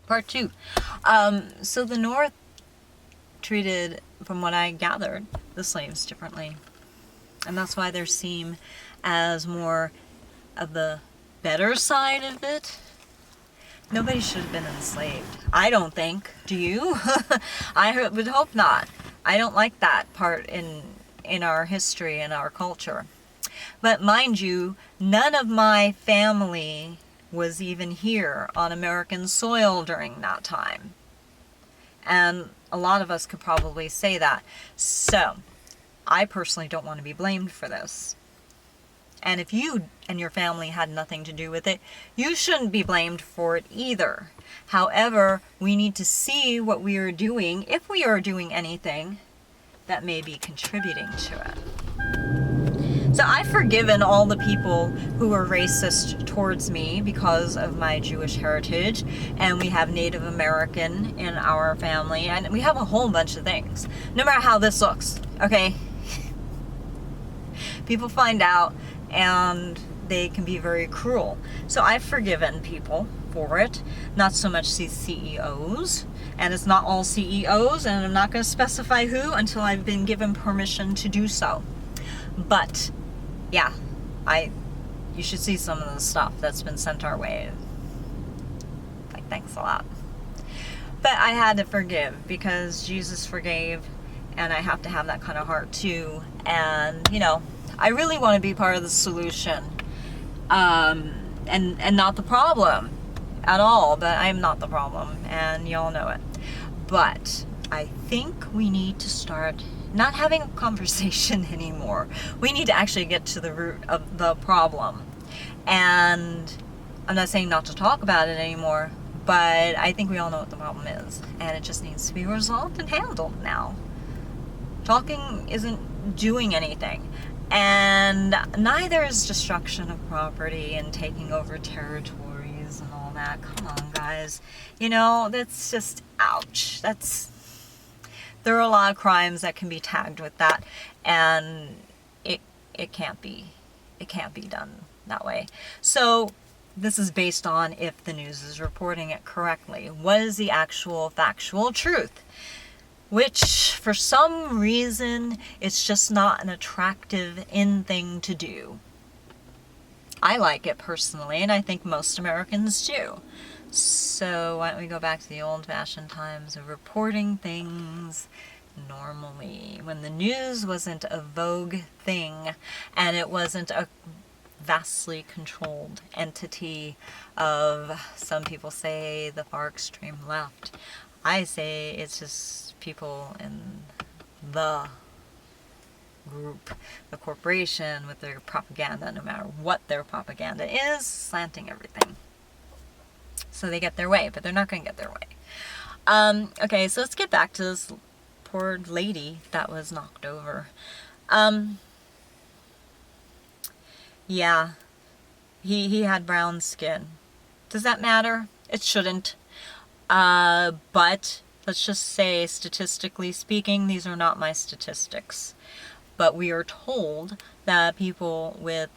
Part 2. So the North treated, from what I gathered, the slaves differently. And that's why they're seen as more of the better side of it. Nobody should have been enslaved. I don't think. Do you? I would hope not. I don't like that part in our history and our culture. But mind you, none of my family was even here on American soil during that time. And a lot of us could probably say that. So, I personally don't want to be blamed for this. And if you and your family had nothing to do with it, you shouldn't be blamed for it either. However, we need to see what we are doing, if we are doing anything that may be contributing to it. So I've forgiven all the people who were racist towards me because of my Jewish heritage, and we have Native American in our family, and we have a whole bunch of things. No matter how this looks, okay? People find out and they can be very cruel. So I've forgiven people for it, not so much these CEOs, and it's not all CEOs, and I'm not going to specify who until I've been given permission to do so. But yeah, you should see some of the stuff that's been sent our way. Like, thanks a lot. But I had to forgive because Jesus forgave, and I have to have that kind of heart too. And you know, I really want to be part of the solution, and not the problem at all. But I'm not the problem, and y'all know it. But I think we need to start not having a conversation anymore. We need to actually get to the root of the problem. And I'm not saying not to talk about it anymore, but I think we all know what the problem is, and it just needs to be resolved and handled now. Talking isn't doing anything. And neither is destruction of property and taking over territories and all that. Come on, guys. You know, that's just, ouch. There are a lot of crimes that can be tagged with that, and it can't be done that way. So this is based on if the news is reporting it correctly. What is the actual factual truth? Which, for some reason, it's just not an attractive in thing to do. I like it personally, and I think most Americans do. So why don't we go back to the old-fashioned times of reporting things normally, when the news wasn't a vogue thing, and it wasn't a vastly controlled entity of, some people say, the far extreme left. I say it's just people in the group, the corporation, with their propaganda, no matter what their propaganda is, slanting everything. So they get their way, but they're not going to get their way. Okay, so let's get back to this poor lady that was knocked over. Yeah, he had brown skin. Does that matter? It shouldn't. But let's just say, statistically speaking, these are not my statistics. But we are told that people with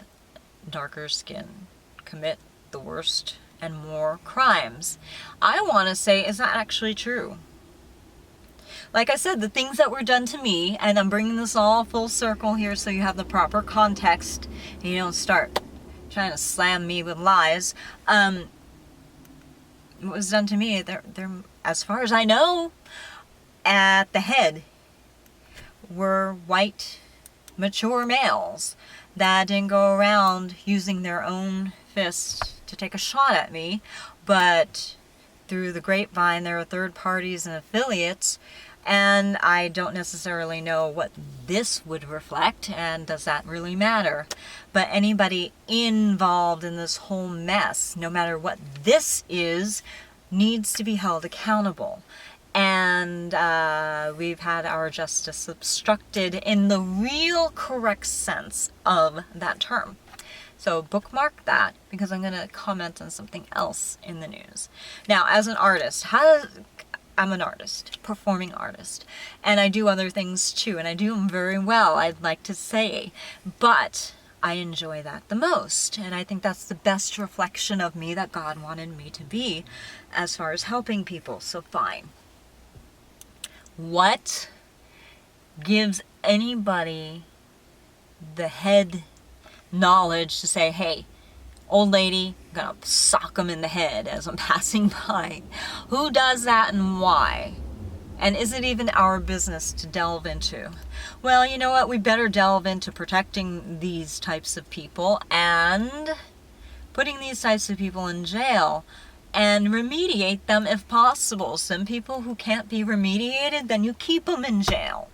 darker skin commit the worst and more crimes. I want to say, is that actually true? Like I said, the things that were done to me, and I'm bringing this all full circle here so you have the proper context, and you don't start trying to slam me with lies. What was done to me, they're, as far as I know, at the head were white, mature males that didn't go around using their own fists to take a shot at me, but through the grapevine there are third parties and affiliates, and I don't necessarily know what this would reflect, and does that really matter? But anybody involved in this whole mess, no matter what this is, needs to be held accountable. And we've had our justice obstructed in the real correct sense of that term. So bookmark that, because I'm going to comment on something else in the news. Now, as an artist, I'm an artist, performing artist, and I do other things too, and I do them very well, I'd like to say. But I enjoy that the most. And I think that's the best reflection of me that God wanted me to be as far as helping people. So fine. What gives anybody the head knowledge to say, hey, old lady, I'm gonna sock them in the head as I'm passing by? Who does that and why? And is it even our business to delve into? Well, you know what? We better delve into protecting these types of people and putting these types of people in jail and remediate them if possible. Some people who can't be remediated, then you keep them in jail.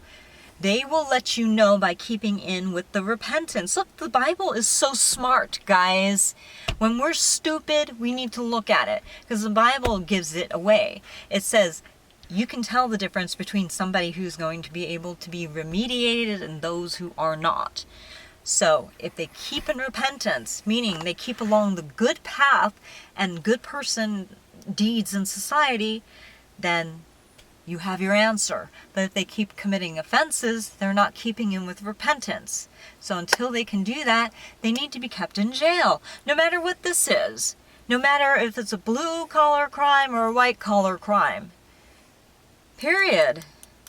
They will let you know by keeping in with the repentance. Look, the Bible is so smart, guys. When we're stupid, we need to look at it because the Bible gives it away. It says, you can tell the difference between somebody who's going to be able to be remediated and those who are not. So if they keep in repentance, meaning they keep along the good path and good person deeds in society, then you have your answer. But if they keep committing offenses, they're not keeping in with repentance. So until they can do that, they need to be kept in jail, no matter what this is. No matter if it's a blue-collar crime or a white-collar crime. Period.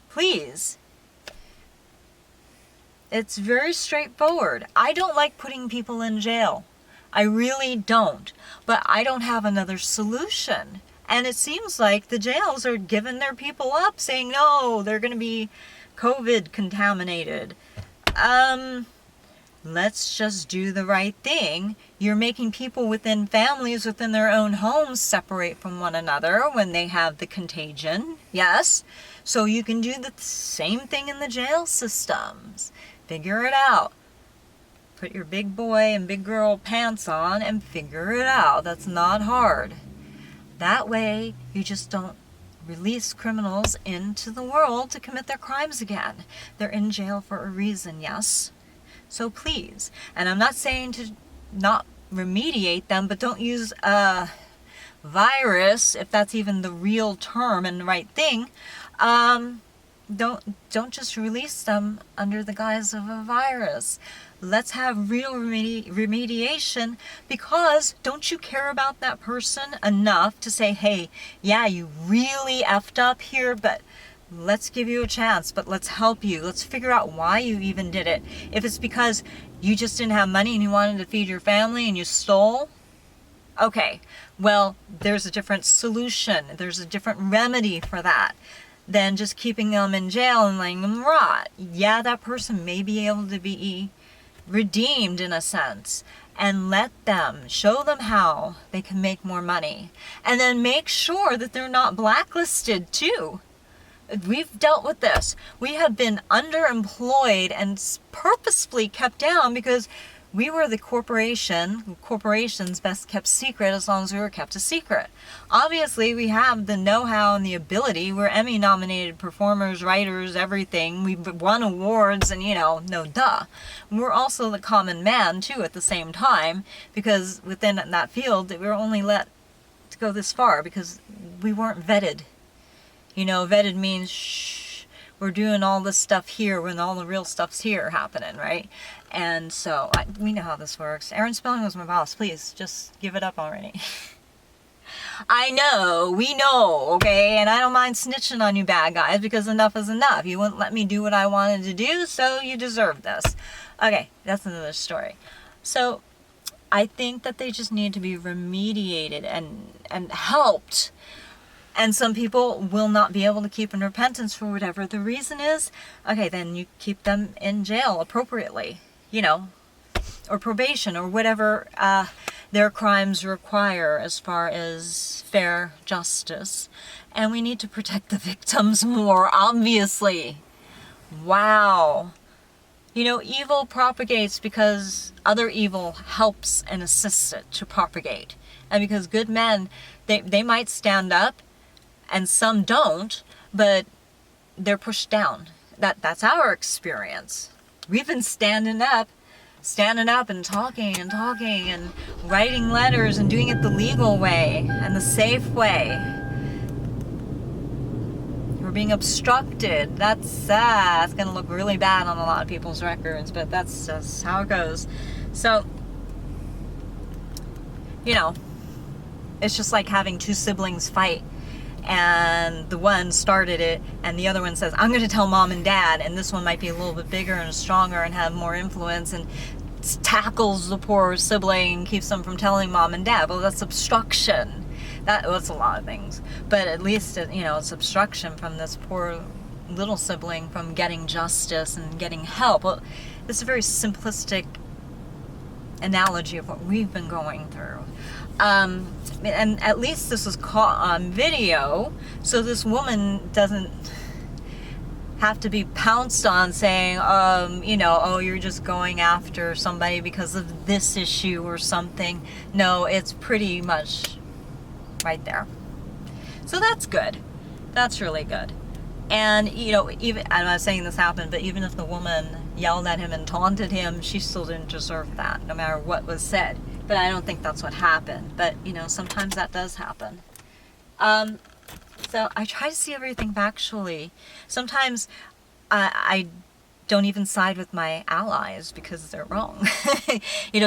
Please. It's very straightforward. I don't like putting people in jail. I really don't. But I don't have another solution. And it seems like the jails are giving their people up, saying, no, they're going to be COVID contaminated. Let's just do the right thing. You're making people within families, within their own homes, separate from one another when they have the contagion. Yes? So you can do the same thing in the jail systems. Figure it out. Put your big boy and big girl pants on and figure it out. That's not hard. That way, you just don't release criminals into the world to commit their crimes again. They're in jail for a reason, yes? So please, and I'm not saying to not remediate them, but don't use a virus, if that's even the real term and the right thing. Don't just release them under the guise of a virus. Let's have real remediation, because don't you care about that person enough to say, hey, yeah, you really effed up here, but let's give you a chance, but let's help you. Let's figure out why you even did it. If it's because you just didn't have money and you wanted to feed your family and you stole, okay, well, there's a different solution. There's a different remedy for that than just keeping them in jail and letting them rot. Yeah, that person may be able to be redeemed in a sense, and let them, show them how they can make more money. And then make sure that they're not blacklisted too. We've dealt with this. We have been underemployed and purposefully kept down because we were the corporation's best kept secret as long as we were kept a secret. Obviously, we have the know-how and the ability. We're Emmy-nominated performers, writers, everything. We've won awards and, no duh. We're also the common man, too, at the same time, because within that field, we were only let to go this far because we weren't vetted. Vetted means, shh, we're doing all this stuff here when all the real stuff's here happening, right? And so, we know how this works. Aaron Spelling was my boss. Please, just give it up already. I know, we know, okay? And I don't mind snitching on you bad guys, because enough is enough. You wouldn't let me do what I wanted to do, so you deserve this. Okay, that's another story. So, I think that they just need to be remediated and helped. And some people will not be able to keep in repentance for whatever the reason is. Okay, then you keep them in jail appropriately, or probation, or whatever their crimes require as far as fair justice. And we need to protect the victims more, obviously. Wow. Evil propagates because other evil helps and assists it to propagate. And because good men, they might stand up, and some don't, but they're pushed down. That's our experience. We've been standing up and talking and writing letters and doing it the legal way and the safe way. We're being obstructed. That's going to look really bad on a lot of people's records, but that's just how it goes. So, you know, it's just like having two siblings fight, and the one started it and the other one says, I'm going to tell mom and dad, and this one might be a little bit bigger and stronger and have more influence and tackles the poor sibling, keeps them from telling mom and dad. Well, that's obstruction. That's a lot of things, but at least it's obstruction from this poor little sibling from getting justice and getting help. Well, it's a very simplistic analogy of what we've been going through. And at least this was caught on video, so this woman doesn't have to be pounced on saying, oh, you're just going after somebody because of this issue or something. No, it's pretty much right there. So that's good. That's really good. And, even, I'm not saying this happened, but even if the woman yelled at him and taunted him, she still didn't deserve that, no matter what was said. But I don't think that's what happened. But, sometimes that does happen. So I try to see everything factually. Sometimes I don't even side with my allies because they're wrong.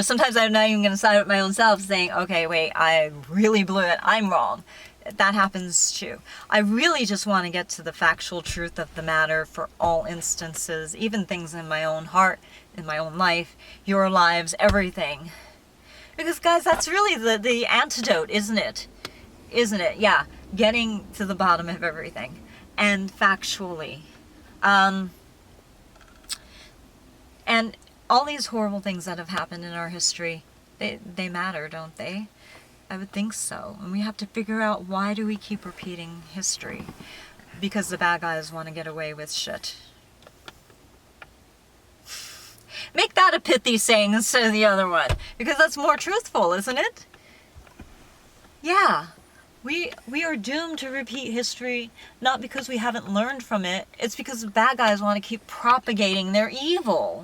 Sometimes I'm not even going to side with my own self saying, okay, wait, I really blew it. I'm wrong. That happens too. I really just want to get to the factual truth of the matter for all instances, even things in my own heart, in my own life, your lives, everything. Because, guys, that's really the antidote, isn't it? Isn't it? Yeah. Getting to the bottom of everything. And factually. And all these horrible things that have happened in our history, they matter, don't they? I would think so. And we have to figure out, why do we keep repeating history? Because the bad guys want to get away with shit. Make that a pithy saying instead of the other one. Because that's more truthful, isn't it? Yeah. We are doomed to repeat history, not because we haven't learned from it. It's because the bad guys want to keep propagating their evil.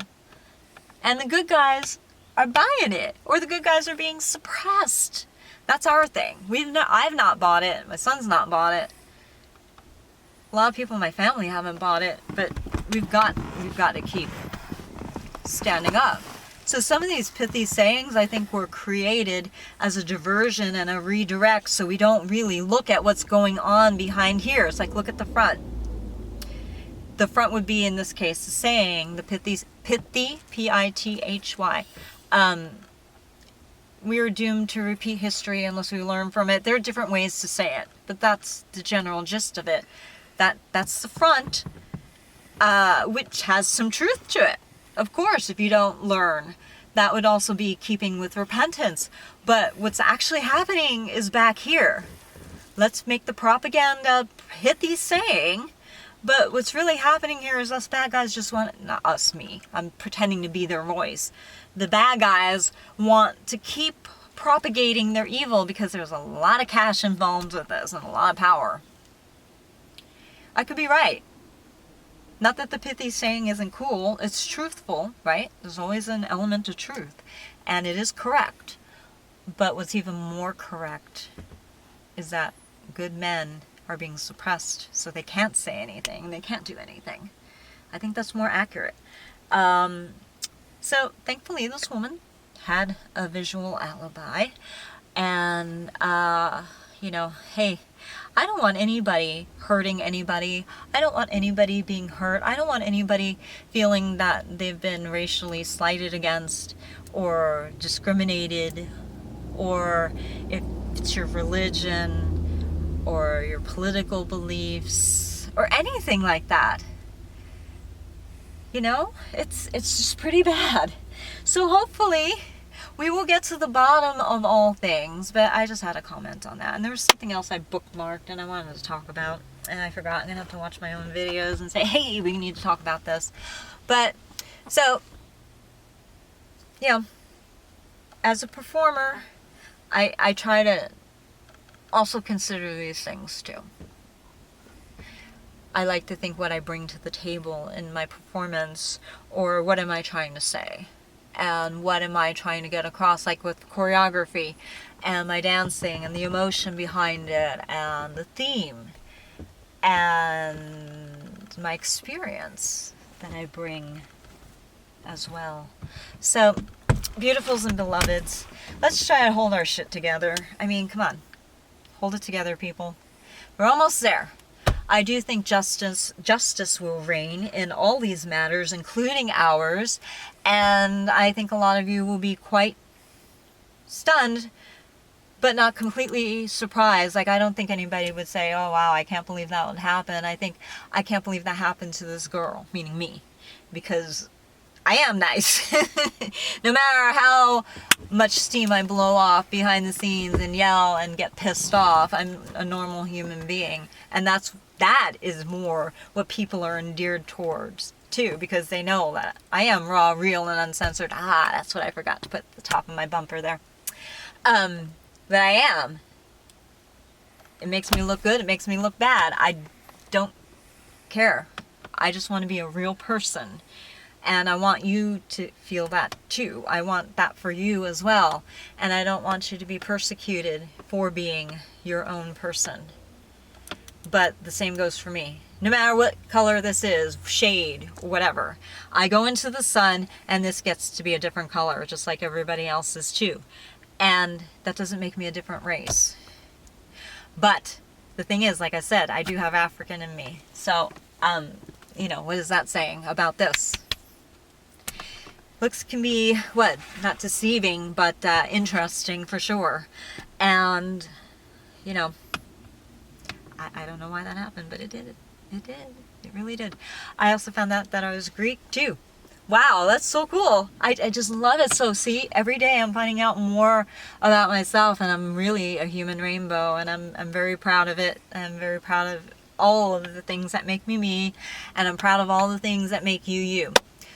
And the good guys are buying it. Or the good guys are being suppressed. That's our thing. I've not bought it. My son's not bought it. A lot of people in my family haven't bought it. But we've got to keep standing up. So some of these pithy sayings, I think, were created as a diversion and a redirect, so we don't really look at what's going on behind here. It's like, look at the front. The front would be, in this case, the saying, the pithy, P-I-T-H-Y. We are doomed to repeat history unless we learn from it. There are different ways to say it, but that's the general gist of it. That's the front, which has some truth to it. Of course, if you don't learn, that would also be keeping with repentance. But what's actually happening is back here. Let's make the propaganda pithy saying, but what's really happening here is us bad guys just want, not us, me, I'm pretending to be their voice. The bad guys want to keep propagating their evil because there's a lot of cash involved with this and a lot of power. I could be right. Not that the pithy saying isn't cool, it's truthful, right? There's always an element of truth, and it is correct. But what's even more correct is that good men are being suppressed, so they can't say anything, they can't do anything. I think that's more accurate. So, thankfully, this woman had a visual alibi, and, hey, I don't want anybody hurting anybody. I don't want anybody being hurt. I don't want anybody feeling that they've been racially slighted against or discriminated, or if it's your religion or your political beliefs or anything like that. It's just pretty bad. So hopefully we will get to the bottom of all things, but I just had a comment on that. And there was something else I bookmarked and I wanted to talk about, and I forgot. I'm going to have to watch my own videos and say, hey, we need to talk about this. But, so, as a performer, I try to also consider these things too. I like to think what I bring to the table in my performance, or what am I trying to say? And what am I trying to get across, like with choreography and my dancing and the emotion behind it and the theme. and my experience that I bring as well. So, beautifuls and beloveds, let's try and hold our shit together. I mean, come on. Hold it together, people. We're almost there. I do think justice will reign in all these matters, including ours, and I think a lot of you will be quite stunned, but not completely surprised. Like, I don't think anybody would say, oh wow, I can't believe that would happen. I think, I can't believe that happened to this girl, meaning me, because I am nice. No matter how much steam I blow off behind the scenes and yell and get pissed off, I'm a normal human being. And that is more what people are endeared towards too, because they know that I am raw, real, and uncensored. Ah, that's what I forgot to put at the top of my bumper there. That I am. It makes me look good, it makes me look bad. I don't care. I just want to be a real person. And I want you to feel that too. I want that for you as well. And I don't want you to be persecuted for being your own person. But the same goes for me. No matter what color this is, shade, whatever. I go into the sun and this gets to be a different color, just like everybody else's too. And that doesn't make me a different race. But the thing is, like I said, I do have African in me. So, you know, what is that saying about this? Looks can be, what, not deceiving, but interesting for sure. And, you know, I don't know why that happened, but it did. It did. It really did. I also found out that I was Greek, too. Wow, that's so cool. I just love it. So, see, every day I'm finding out more about myself, and I'm really a human rainbow, and I'm very proud of it. I'm very proud of all of the things that make me me, and I'm proud of all the things that make you you.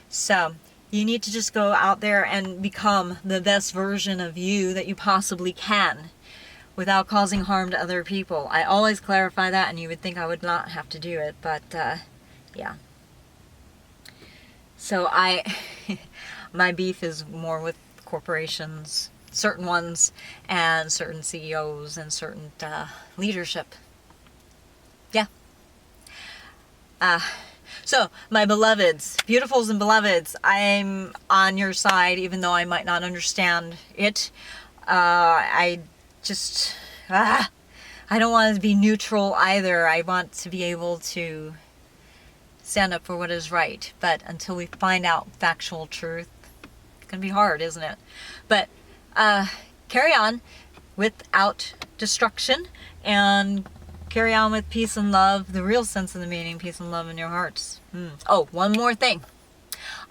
So, you need to just go out there and become the best version of you that you possibly can without causing harm to other people. I always clarify that, and you would think I would not have to do it, but yeah. So my beef is more with corporations, certain ones, and certain CEOs, and certain leadership. Yeah. So, my beloveds, beautifuls and beloveds, I'm on your side, even though I might not understand it. I don't want to be neutral either. I want to be able to stand up for what is right. But until we find out factual truth, it's going to be hard, isn't it? But carry on without destruction, and carry on with peace and love, the real sense of the meaning, peace and love in your hearts. Oh, one more thing.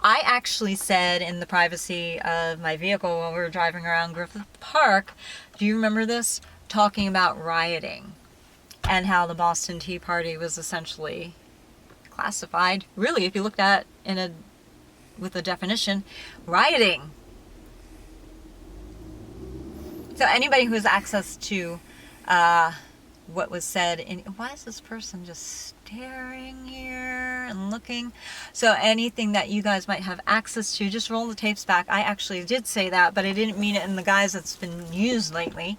I actually said in the privacy of my vehicle while we were driving around Griffith Park, do you remember this? Talking about rioting and how the Boston Tea Party was essentially classified, really, if you looked at it with a definition, rioting. So anybody who has access to what was said in, why is this person just staring here and looking? So anything that you guys might have access to, just roll the tapes back. I actually did say that, but I didn't mean it in the guise that's been used lately.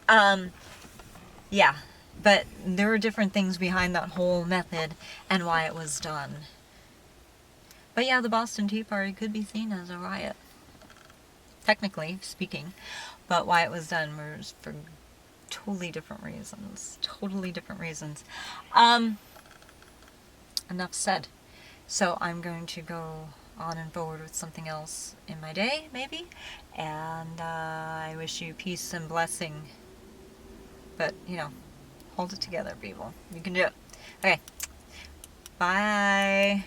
Yeah, but there were different things behind that whole method and why it was done. But yeah, the Boston Tea Party could be seen as a riot, technically speaking, but why it was done was for totally different reasons. Totally different reasons. Enough said. So I'm going to go on and forward with something else in my day, maybe. And I wish you peace and blessing. But, you know, hold it together, people. You can do it. Okay. Bye.